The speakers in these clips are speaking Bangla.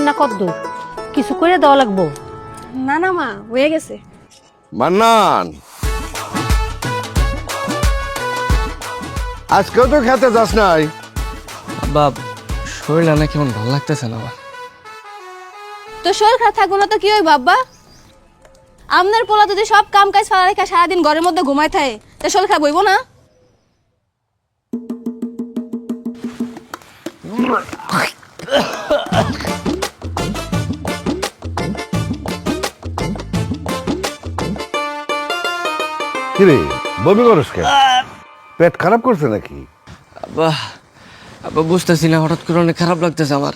রান্না কদ্দূর? কিছু করে দেওয়া লাগবো? না না মা, হয়ে গেছে। মান্নান, আজকেও তো খেতে যাস নাই? বাপ, শরীরটা না কেমন ভালো লাগতেছে না আমার। তো শরীর খারাপ থাকবো না তো কি হই বাবা? আপনার পোলা যদি সব কাম কাজ ফেলা রেখে সারাদিন ঘরের মধ্যে ঘুমায় থাকে, তা শরীর খারাপ হইব না? কিরে, বমি করস কেন? পেট খারাপ করছে নাকি? আব্বা, আব্বা বুঝতেছি না, হঠাৎ করে অনেক খারাপ লাগতেছে আমার।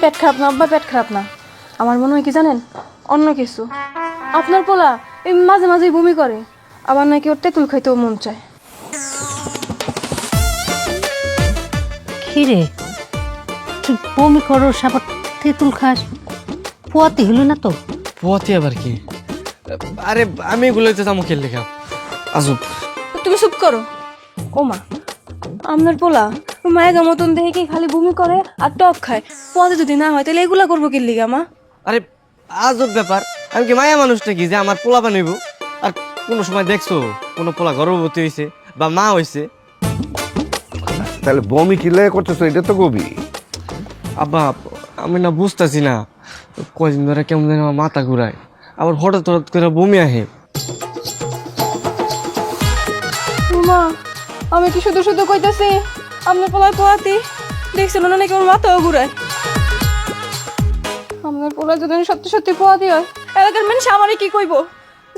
পেট খারাপ না আব্বা, পেট খারাপ না। আমার মনে হয় কি জানেন, অন্য কিছু। আপনার পোলা এই মাঝে মাঝেই বমি করে, আবার নাকি ওর তেঁতুল খাইতেও মন চায়। খিরে, তুই বমি করস আবার তেঁতুল খাস, পোয়াতি হলো না তো? পোয়াতি আবার কি? আরে আমি এগুলোতে যাবো খেললে খা আজব। তুমি চুপ করো। ও মা, আপনার পোলা মায়ের মতন দেখে কি খালি বমি করে আর টক খায়? পদে যদি না হয় তাহলে এগুলা করবো কি লিগা মা? আরে আজব ব্যাপার, আমি কি মায়া মানুষ নাকি যে আমার পোলা বানাইব? আর কোনো সময় দেখছো কোনো পোলা গর্ভবতী হয়েছে বা মা হয়েছে? তাহলে বমি কিলে করতেছ, এটা তো কবি। আব্বা, আমি না বুঝতেছি না, কয়দিন ধরে কেমন যেন আমার মাথা ঘুরায়, আবার হঠাৎ হঠাৎ করে বমি আহে। মা, আমি কি শুধু শুধু কইতাছি আপনার পোলায় পোয়াতি? দেখছিল না নাকি ওর মাথাও ঘুরায়? আপনার পোলায় যদি সত্যি সত্যি পোয়াতি হয়, এলাকার মানুষ আমারে কি কইব?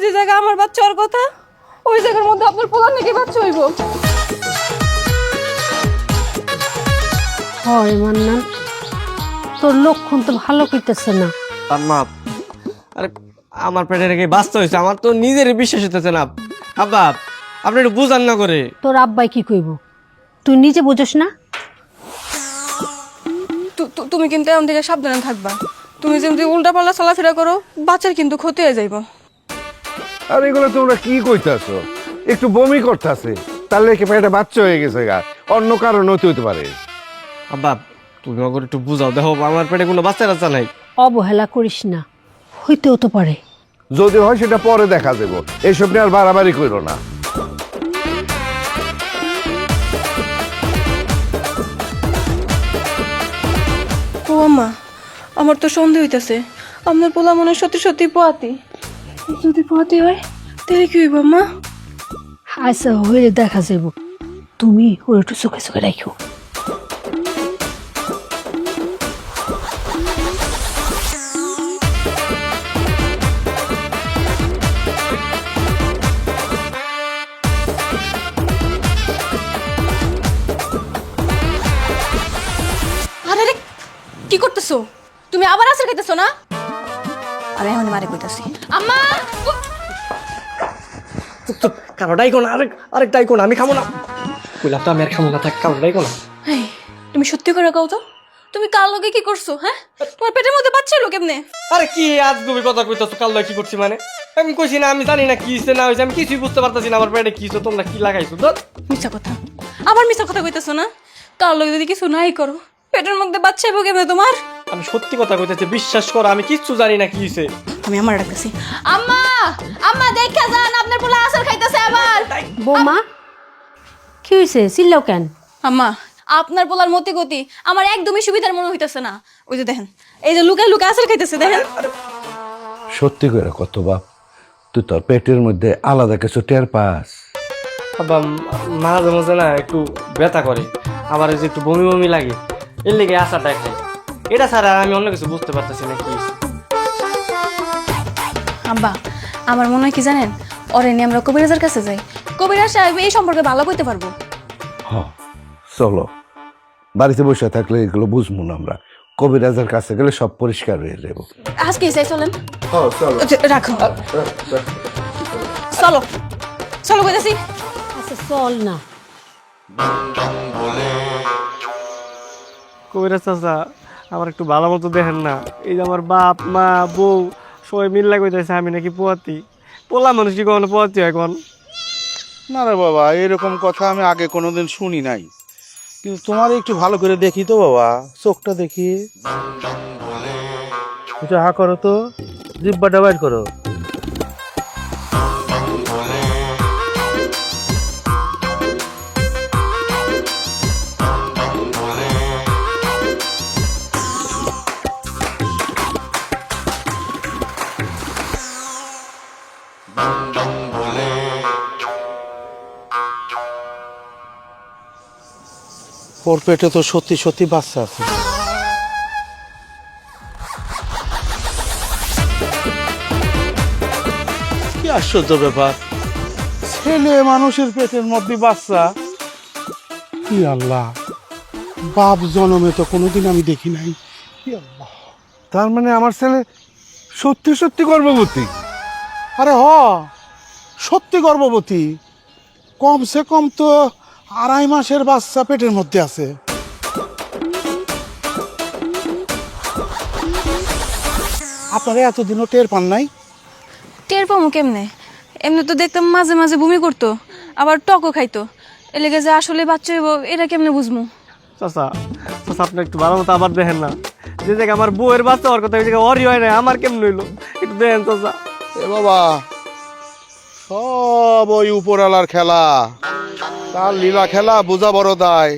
যে জায়গা আমার বাচ্চা ওর কথা, ওই জায়গার মধ্যে আপনার পোলার নাকি বাচ্চা হইব? হয় মান্নান, তোর লক্ষণ তো ভালো করতেছে না। আর মা, আরে আমার পেটে রেখে বাঁচতে হয়েছে, আমার তো নিজের বিশ্বাস হতেছে না। আব্বা, আপনি একটু বুঝান না করে। তোর আব্বাই কি কইব? তুই নিজে বুঝোস না? তুমি কিন্তু এমন থেকে সাবধানে থাকবা। তুমি যদি উল্টা পাল্টা চলাফেরা করো, বাচ্চার কিন্তু ক্ষতি হয়ে যাইব। আর এগুলো তোমরা কি কইতাছ? একটু বমি করতেছে, তাহলে কি পেটে বাচ্চা হয়ে গেছে গা? অন্য কারণ হতে পারে। আব্বা, তুমি আমাকে একটু বুঝাও, দেখো আমার পেটে কোনো বাচ্চা টাচ্চা নাই। অবহেলা করিস না, হইতেও তো পারে। যদি হয় সেটা পরে দেখা যাবো, এইসব নিয়ে আর বাড়াবাড়ি করো না। ও আম্মা, আমার তো সন্দেহ হইতাছে আপনার পোলা মনে হয় সত্যি সত্যি পোয়াতি। যদি পোয়াতি হয় তাহলে কি হইব আম্মা? আচ্ছা, হইলে দেখা যাব। তুমি ওর একটু চোখে চোখে রাখো। আরে রে, কি করতেছো তুমি? আবার আসার খাইতেছো না? আমি এখন মারে কইতাছি। আম্মা, কারো ডাইকো না, আরেক ডাইকো না, আমি খাবো না। কইলাম তো আমি আর খাবো না, থাক, কারো ডাইকো না। এই, তুমি সত্যি করে কও তো, তুমি কাল লগে কি করছো? হ্যাঁ, তোমার পেটের মধ্যে বাচ্চা এলো কেমনে? আরে কি আজগুবি কথা কইতাছো? কাল কি করছি মানে? আমি কইছি না, আমি জানি না কি হইছে না হইছে, আমি কিছুই বুঝতে পারতাছি না আমার পেটে কি হইছে, তোমরা কি লাগাইছো? ধর, মিছা কথা, আবার মিছা কথা কইতাছো না? কাল লগে যদি কিছু নাই করো, পেটের মধ্যে বাচ্চা এলো কেমনে তোমার? আমি সত্যি কথা কইতেছি, বিশ্বাস করো, আমি কিচ্ছু জানি না কি হইছে। আমি আমার ডাকতেছি। আম্মা, আম্মা দেখা যান, আপনার পোলা আসার খাইতেছে আবার। বৌমা, কি হয়েছে? চিল্লাও কেন? আম্মা, আপনার পোলার মতি গতি আমার একদমই সুবিধার মনে হইতেছে না। ওই যে দেখেন, এই যে লুকায় লুকায় আসার খাইতেছে, দেখেন। সত্যি করে কত বাপ, তুই তোর পেটের মধ্যে আলাদা কিছু টের পাস? বাবা, মাঝে মাঝে না একটু ব্যথা করে, আবার ওই যে একটু বমি বমি লাগে, এর লেগে আশাটা খাই। এটা ছাড়া আর আমি অন্য কিছু বুঝতে পারতেছি না কি হইছে। আব্বা, আমার মনে হয় কি জানেন, ওরে নিয়ে আমরা কবিরাজের কাছে যাই। কবিরাজ সাহেব এই সম্পর্কে ভালো কইতে পারবো। চলো, বাড়িতে বসে থাকলে এগুলো বুঝবো না আমরা। কবিরাজের কাছে গেলে সব পরিষ্কার হয়ে যাবো। আজকে চাই, চলেন। চলো। রাখো, চলো চলো কইতাছি। আচ্ছা চল না। কবিরাজ চাচা, আমার একটু ভালো মতো দেখেন না। এই যে আমার বাপ মা বউ সবাই মিল্লা কইতেছে আমি নাকি পোয়াতি। পোলা মানুষ কি কখনো পোয়াতি হয়? এখন না রে বাবা, এরকম কথা আমি আগে কোনোদিন শুনি নাই। কিন্তু তোমার একটু ভালো করে দেখি তো বাবা, চোখটা দেখি। একটু হা করো তো, জিব্বাটা বাইর করো। ওর পেটে তো সত্যি সত্যি বাচ্চা আছে। কি আশ্চর্য ব্যাপার, ছেলে মানুষের পেটের মধ্যে বাচ্চা! কি আল্লাহ, বাপ জন্মে তো কোনোদিন আমি দেখি নাই। কি আল্লাহ! তার মানে আমার ছেলে সত্যি সত্যি গর্ভবতী? আরে সত্যি গর্ভবতী। কমসে কম তো 2.5 মাসের বাচ্চা পেটের মধ্যে আছে। আপনারা এতদিনও টের পান নাই? টের পামু কেমনে? এমনি তো দেখতাম মাঝে মাঝে বমি করতো, আবার টকও খাইতো। এ লেগে যে আসলে বাচ্চা হইব এটা কেমনে বুঝমু? চাচা চাচা আপনি একটু ভালো মতো আবার দেখেন না, যে জায়গায় আমার বউয়ের বাচ্চা হওয়ার কথা ওই জায়গায় ওরই হয় না, আমার কেমন হইলো একটু দেখেন চাচা। এ বাবা, সব ওই উপরওয়ালার খেলা, তার লীলা খেলা বোঝা বড় দায়।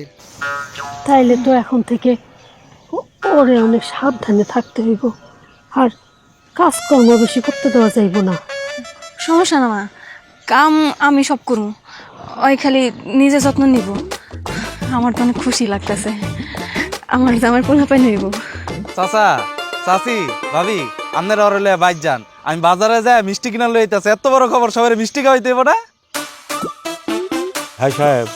তাইলে তো এখন থেকে ওরে অনেক সাবধানে থাকতে হইব, আর কাজকর্ম বেশি করতে দেওয়া যাইব না। সমস্যা না মা, কাম আমি সব করবো, ওই খালি নিজে যত্ন নিব। আমার তো অনেক খুশি লাগতেছে, আমার জামার পোলা পাই হইব। চাচা, চাচি, ভাবি, আপনারা অরলে বাইর যান, আমি বাজারে যাই মিষ্টি কিনা লইতেছে। এত বড় খবর, সবাই মিষ্টি খাওয়াইতে হইব না? হ্যাঁ সাহেব,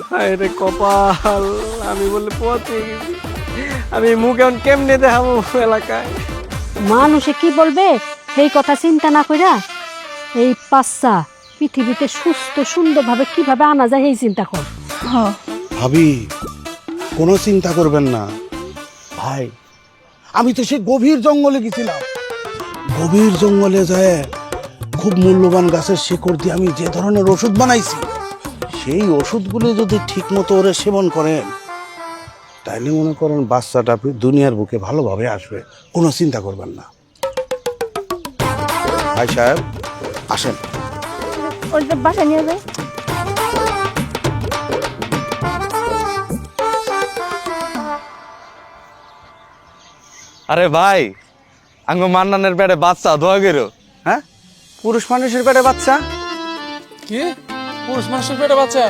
হায় রে কপাল, আমি বলে পথে গেছি, আমি মুখ এখন কেমনে দেখাবো এলাকায়? মানুষে কি বলবে এই কথা চিন্তা না কইরা এই বাচ্চা পৃথিবীতে সুস্থ সুন্দরভাবে কিভাবে আনা যায় এই চিন্তা কর। ভাবি কোনো চিন্তা করবেন না। ভাই, আমি তো সে গভীর জঙ্গলে গেছিলাম। গভীর জঙ্গলে যায় খুব মূল্যবান গাছের শিকড় দিয়ে আমি যে ধরনের ওষুধ বানাইছি, সেই ওষুধগুলো যদি ঠিক মতো ওরা সেবন করেন, তাইলে মনে করেন বাচ্চাটা দুনিয়ার বুকে ভালোভাবে আসবে। কোনো চিন্তা করবেন না। ভাই সাহেব আসেন। ওটা বাসা নিয়ে যায়। আরে ভাই, আঙ্গ মান্নানের পেটে বাচ্চা, দোয়া করো। হ্যাঁ, পুরুষ মানুষের পেটে বাচ্চা? কি পুরুষ মানুষের পেটে বাচ্চা?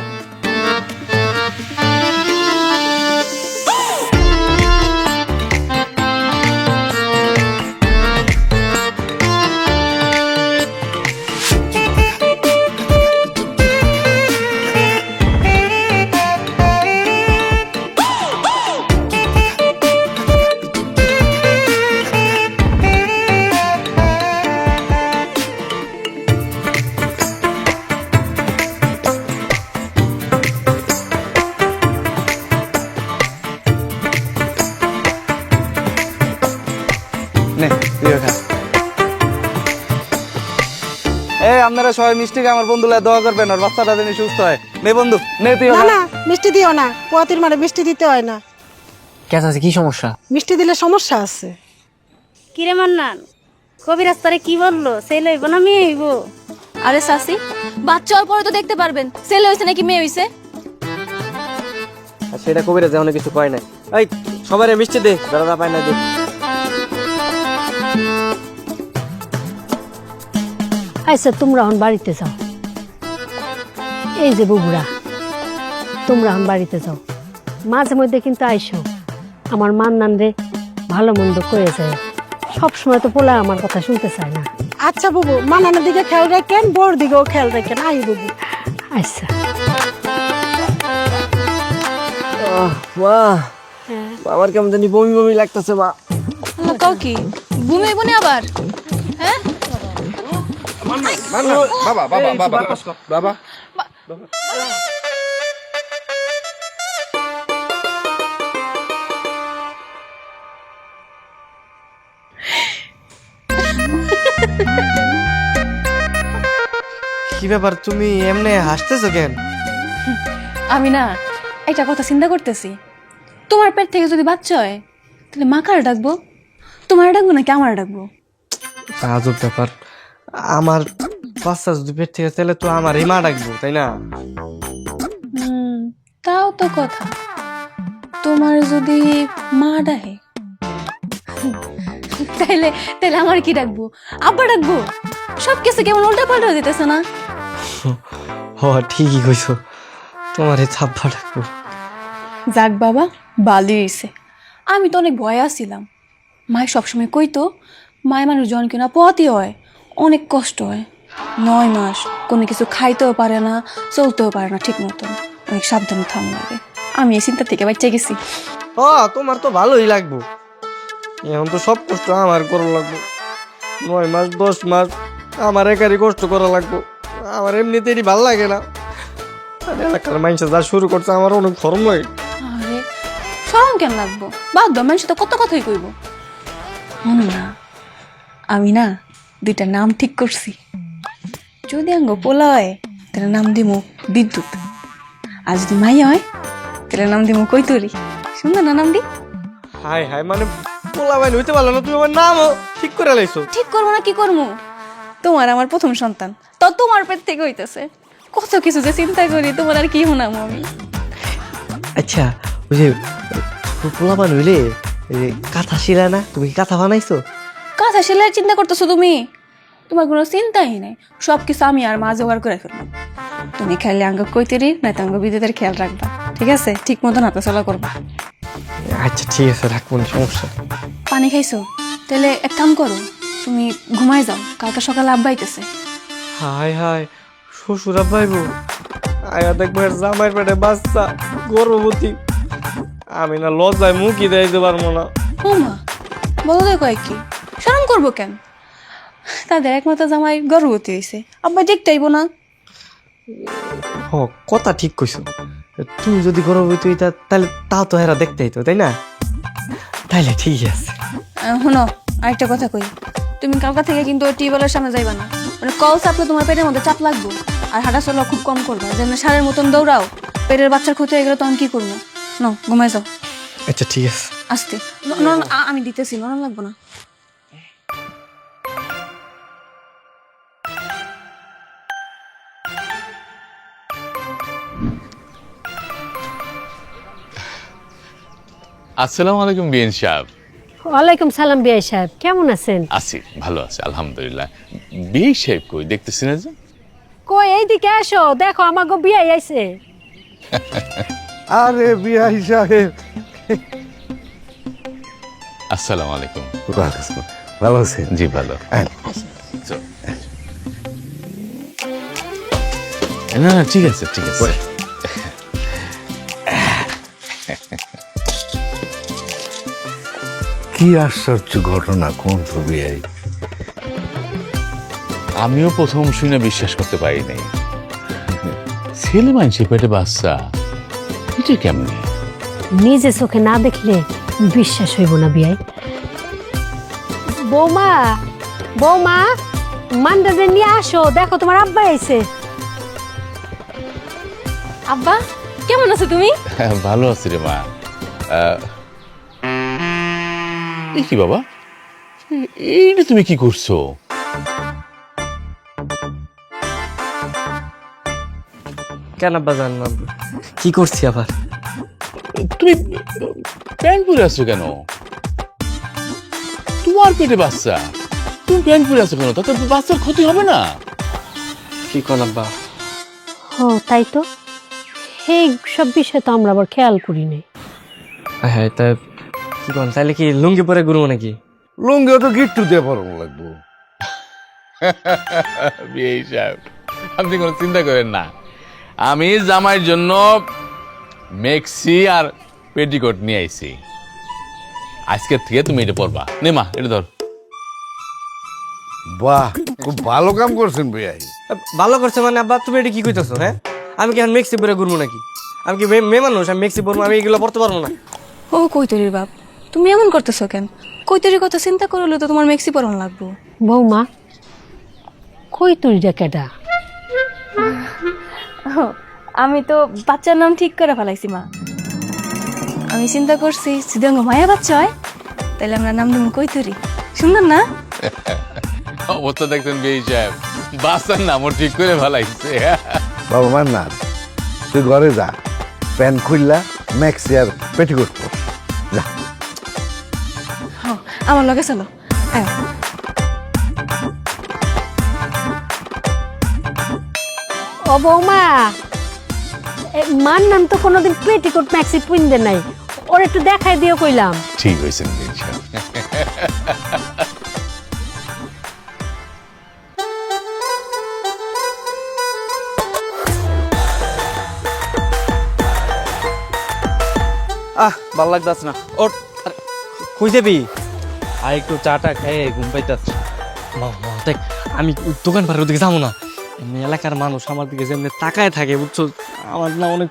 নে, তুইও খা। এই আপনারা সবাই মিষ্টি খেয়ে আমার বন্ধু লাই দোয়া করবেন, আর বাচ্চাটা যেন সুস্থ হয়। নে বন্ধু, নে তুইও না খা। না, মিষ্টি দিও না, পোয়াতির মানে মিষ্টি দিতে হয় না। কেন আছে, কি সমস্যা? মিষ্টি দিলে সমস্যা আছে। কিরে মান্নান, কবিরাজ তারে কি বললো? ছেলে হইব না মেয়ে হইব? আরে চাচি, বাচ্চা হওয়ার পরে তো দেখতে পারবেন ছেলে হয়েছে নাকি মেয়ে হয়েছে। আর সেটা কবিরাজ অনেক কিছু কয় নাই। এই সবাই মিষ্টি দে, দাদা পায় না দে। আচ্ছা, তোমরা এখন বাড়িতে যাও। এই যে বুবুরা, তোমরা এখন বাড়িতে যাও। মাঝে মধ্যে কিন্তু আইসো, আমার মান্নান রে ভালো মন্দ কয়ে যায়। সবসময় তো পোলা আমার কথা শুনতে চায় না। আচ্ছা বুবু, মানানোর দিকে খেয়াল রাখেন, বোর দিকেও খেয়াল রাখেন। আই বুবু। আচ্ছা। মা, আমার কেমন জানি বমি বমি লাগতেছে মা। কাউ কি ঘুমিয়ে বনে আবার? হ্যাঁ, বাবা বাবা বাবা বাবা, কি ব্যাপার, তুমি এমনি হাসতেছো কেন? আমি না একটা কথা চিন্তা করতেছি, তোমার পেট থেকে যদি বাচ্চা হয় তাহলে মা কার ডাকবো? তোমার ডাকবো নাকি আমার ডাকবো? আজব ব্যাপার, আমার বাচ্চা যদি পেট থেকে তাহলে তো আমারই মা ডাকবো, তাই না? তাও তো কথা। তোমার যদি মা ডাকে তাইলে তাইলে আমার কি ডাকবো? আব্বা ডাকবো? সব কিছু কেমন উল্টা পাল্টা হয়ে যেতেছে না? হ ঠিকই কইছো, তোমার এই ছাব্বা ডাকবো। যাক বাবা, ভালোই হইছে। আমি তো অনেক ভয়ে আছিলাম। মায় সবসময় কইতো মায় মানুষ জন কিনা পথই হয়, অনেক কষ্ট হয়। 9 মাস কোনো কিছু খাইতেও পারে না, চলতেও পারে না ঠিক মতন, অনেক সাবধানে থাকা লাগে। আমি এই চিন্তা থেকে বাচ্চা গেছি। তোমার তো ভালোই লাগবো, এখন তো সব কষ্ট আমার করা লাগবো। 9 মাস 10 মাস আমার একারই কষ্ট করা লাগবো। আমার এমনিতেই ভালো লাগে না, আর এলাকার মানুষ যা শুরু করছে আমার অনেক ধর্ম লাগে। আরে শরম কেন লাগবো? বাধ্য মানুষ তো কত কথাই কইব। মনে না, আমি না 2টা নাম ঠিক করছি। যদি আঙ্গ পোলা হয় তাহলে নাম দিমু বিদ্যুৎ, আর যদি মাই হয় তাহলে নাম দিমু কৈতরি। সুন্দর না নামটি? হাই হাই, মানে পোলা বাইন হইতে পারলো না, তুমি আমার নামও ঠিক করে লাইছো। ঠিক করবো না কি করবো? তোমার আমার প্রথম সন্তান, তো তোমার পেট থেকে হইতেছে। কত কিছু যে চিন্তা করি, তোমার আর কি শোনাবো আমি। আচ্ছা, ওই যে পোলা বাইন হইলে কাঁথা শিরা না, তুমি কি কাঁথা বানাইছো? কাঁথা সেলাইয়ের চিন্তা করতেছো তুমি? তোমার কোনো চিন্তাই নাই, সব কিছু আমি আর মা জোগাড় করে ফেলবো। তুমি খাইলে আঙ্গ কৈতরি নয়তো আঙ্গ বিদ্যুতের খেয়াল রাখবা, ঠিক আছে? ঠিক মতন হাতে চলা করবা। আচ্ছা ঠিক আছে, রাখবো না, সমস্যা। পানি খাইছো? তাহলে এক কাম করো, তুমি ঘুমাই যাও, কালকে সকালে আব্বা আইতেছে। হাই হাই, শ্বশুর আব্বাইব আয়া দেখবো এর জামাইয়ের পেটে বাচ্চা, গর্ভবতী। আমি না লজ্জায় মুখই দিতে পারবো না। ও মা, বলো দেখো কি শরম করবো কেন? তাদের একমাত্র জামাই গর্ভবতী হয়েছে, আব্বা দেখতে আইব না? হ, কথা ঠিক কইছো। তুমি যদি গর্ভবতী হইতা তাহলে তাও তো এরা দেখতে হইতো, তাই না? তাইলে ঠিকই আছে। শোনো, আরেকটা কথা কই, তুমি কালকা থেকে কিন্তু টিউবওয়েলের সামনে যাইবা না। মানে কল চাপলে তোমার পেটের মধ্যে চাপ লাগবে, আর হাঁটা চলা খুব কম করবা। যেন সারের মতন দৌড়াও, পেটের বাচ্চার ক্ষতি হয়ে গেলে তখন কি করবো? ন ঘুমাই যাও। আচ্ছা ঠিক আছে। আস্তে, আমি দিতেছি, নরম লাগবো না। আসসালামু আলাইকুম বিএন সাহেব। ওয়ালাইকুম সালাম বিআই সাহেব, কেমন আছেন? আছি, ভালো আছি আলহামদুলিল্লাহ। বিএন সাহেব কই, দেখতেছি না যে? কই এইদিকে আসো, দেখো আমাগো বিয়াই আইছে। আরে বিআই সাহেব, আসসালামু আলাইকুম। ভালো আছেন? জি ভালো। চল। না না, ঠিক আছে ঠিক আছে। কি আশ্চর্য ঘটনা, কোন তো বিআই? আমিও প্রথম শুনে বিশ্বাস করতে পারি নাই। ছেলে মানছে পেটে বাচ্চা, এটা কেমনে? নিজে চোখে না দেখলে বিশ্বাস হইব না বিয়াই। বৌমা, বৌমা, মান্দাজে নিয়ে আসো, দেখো তোমার আব্বা আইছে। আব্বা কেমন আছো তুমি? ভালো আছি রে মা। এই কি বাবা, এইটা তুমি কি করছো? কেন আব্বা জান না কি করছি আবার? তুমি প্যান্ট পরে আছো কেন? তোমার পেটে বাচ্চা, তুমি প্যান্ট পরে আছো কেন? তাতে বাচ্চার ক্ষতি হবে না? কি কোন আব্বা? ও তাই তো, এই সব বিষয় তো আমরা আবার খেয়াল করি নাই। হ্যাঁ, তা কি কোন, তাইলে কি লুঙ্গি পরে ঘুরবো নাকি? লুঙ্গিও তো গিট্টু দিয়ে পরানো লাগবো। বিয়ে সাহেব, আপনি কোনো চিন্তা করেন না, আমি জামাইয়ের জন্য মেক্সি আর পেটিকোট নিয়ে আইছি। আজকের থেকে তুমি এটা পরবা। নে মা, এটা ধর। বাহ, খুব ভালো কাম করছেন বিআই। ভালো করছে মানে আব্বা, তুমি এটা কি কইতেছো? হ্যাঁ, আমি কি এখন মেক্সি পরে ঘুরবো নাকি? আমি কি মেয়ে মানুষ? আমি মেক্সি পরবো? আমি এগুলো পরতে পারবো না। ও কৈতরির বাপ, তুমি এমন করতেছো কেন? কৈতরির কথা চিন্তা করলে তো তোমার মেক্সি পরান লাগবো। বৌমা, কই তুই কেটা? আমি তো বাচ্চার নাম ঠিক করে ফেলাইছি মা। আমি চিন্তা করছি যদি অঙ্গ মায়া বাচ্চা হয় তাহলে আমরা নাম দেবো কৈতরি। সুন্দর না? অবস্থা দেখছেন বেই সাহেব, বাচ্চার নামও ঠিক করে ভালাইছে। বাবা মান্নান, তুই ঘরে যা, প্যান্ট খুললা ম্যাক্সি আর পেটিকোট পর যা। হ্যাঁ, আমার লগে চলো। আয়। ও বৌমা, মান্নান তো কোনোদিন পেটিকোট ম্যাক্সি পিনতে নাই, ওর একটু দেখাই দিও কইলাম। ঠিক হয়েছেন বেই সাহেব। ভাল লাগতাছ না ওর। কই যাবি? আর একটু চাটা খেয়ে ঘুম পাইতাছ। দেখ, আমি দোকান পাড়ের ওদিকে যাবো না। এমনি এলাকার মানুষ আমার দিকে যেমনি তাকায় থাকে বুঝছো, আমার না অনেক